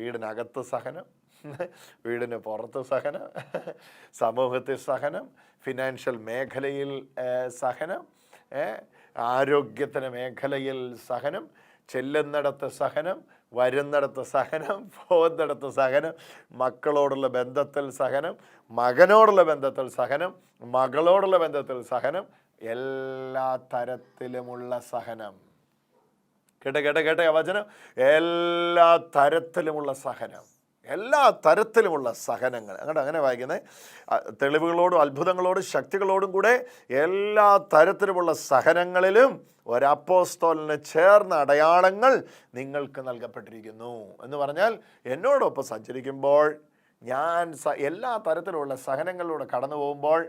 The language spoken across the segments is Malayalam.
വീടിനകത്ത് സഹനം, വീടിന് പുറത്ത് സഹനം, സമൂഹത്തിൽ സഹനം, ഫിനാൻഷ്യൽ മേഖലയിൽ സഹനം, ആരോഗ്യത്തിന് മേഖലയിൽ സഹനം, ചെല്ലുന്നിടത്ത് സഹനം, വരുന്നിടത്ത് സഹനം, പോകുന്നിടത്ത് സഹനം, മക്കളോടുള്ള ബന്ധത്തിൽ സഹനം, മകനോടുള്ള ബന്ധത്തിൽ സഹനം, മകളോടുള്ള ബന്ധത്തിൽ സഹനം, എല്ലാ തരത്തിലുമുള്ള സഹനം. കേട്ടെ വചനം, എല്ലാ തരത്തിലുമുള്ള സഹനം, എല്ലാ തരത്തിലുമുള്ള സഹനങ്ങൾ. അങ്ങനെ വായിക്കുന്നത്, തെളിവുകളോടും അത്ഭുതങ്ങളോടും ശക്തികളോടും കൂടെ എല്ലാ തരത്തിലുമുള്ള സഹനങ്ങളിലും ഒരപ്പോസ്തലന് ചേർന്ന അടയാളങ്ങൾ നിങ്ങൾക്ക് നൽകപ്പെട്ടിരിക്കുന്നു എന്ന് പറഞ്ഞാൽ, എന്നോടൊപ്പം സഞ്ചരിക്കുമ്പോൾ ഞാൻ എല്ലാ തരത്തിലുള്ള സഹനങ്ങളിലൂടെ കടന്നു പോകുമ്പോൾ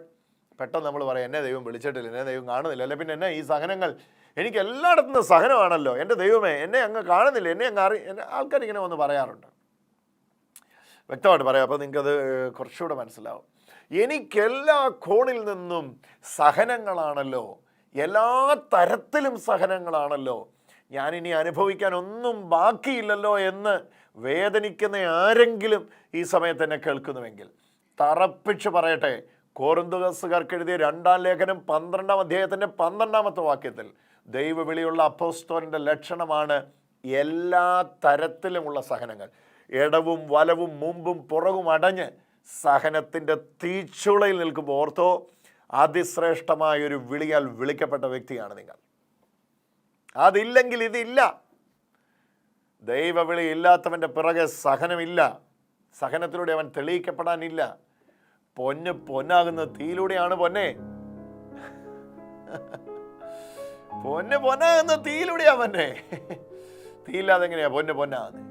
പെട്ടെന്ന് നമ്മൾ പറയാം, എന്നെ ദൈവം വിളിച്ചിട്ടില്ല, എന്നെ ദൈവം കാണുന്നില്ല, അല്ലെ പിന്നെ എന്നെ ഈ സഹനങ്ങൾ, എനിക്ക് എല്ലായിടത്തുനിന്ന് സഹനമാണല്ലോ, എൻ്റെ ദൈവമേ എന്നെ അങ്ങ് കാണുന്നില്ല, എന്നെ ആൾക്കാരിങ്ങനെ വന്ന് പറയാറുണ്ട്. വ്യക്തമായിട്ട് പറയാം, അപ്പോൾ നിങ്ങൾക്കത് കുറച്ചുകൂടെ മനസ്സിലാവും. എനിക്കെല്ലാ കോണിൽ നിന്നും സഹനങ്ങളാണല്ലോ, എല്ലാ തരത്തിലും സഹനങ്ങളാണല്ലോ, ഞാനിനി അനുഭവിക്കാൻ ഒന്നും ബാക്കിയില്ലല്ലോ എന്ന് വേദനിക്കുന്ന ആരെങ്കിലും ഈ സമയത്ത് എന്നെ കേൾക്കുന്നുവെങ്കിൽ തറപ്പിച്ച് പറയട്ടെ, കൊറിന്ത്യക്കാർക്ക് എഴുതിയ 2-ാം ലേഖനം 12-ാം അധ്യായത്തിൻ്റെ 12-ാമത്തെ വാക്യത്തിൽ ദൈവവിളിയുള്ള അപ്പോസ്തലൻ്റെ ലക്ഷണമാണ് എല്ലാ തരത്തിലുമുള്ള സഹനങ്ങൾ. ഇടവും വലവും മുമ്പും പുറകും അടഞ്ഞ് സഹനത്തിൻ്റെ തീച്ചുളയിൽ നിൽക്കുമ്പോൾ ഓർത്തോ, അതിശ്രേഷ്ഠമായൊരു വിളിയാൽ വിളിക്കപ്പെട്ട വ്യക്തിയാണ് നിങ്ങൾ. അതില്ലെങ്കിൽ ഇതില്ല. ദൈവവിളി ഇല്ലാത്തവൻ്റെ പിറകെ സഹനമില്ല. സഹനത്തിലൂടെ അവൻ തെളിയിക്കപ്പെടാനില്ല. പൊന്നാകുന്ന തീയിലൂടെയാണ് പൊന്നെ. പൊന്നാകുന്ന തീയിലൂടെയാ പൊന്നെ. തീയില്ലാതെ എങ്ങനെയാ പൊന്നാകുന്നത്?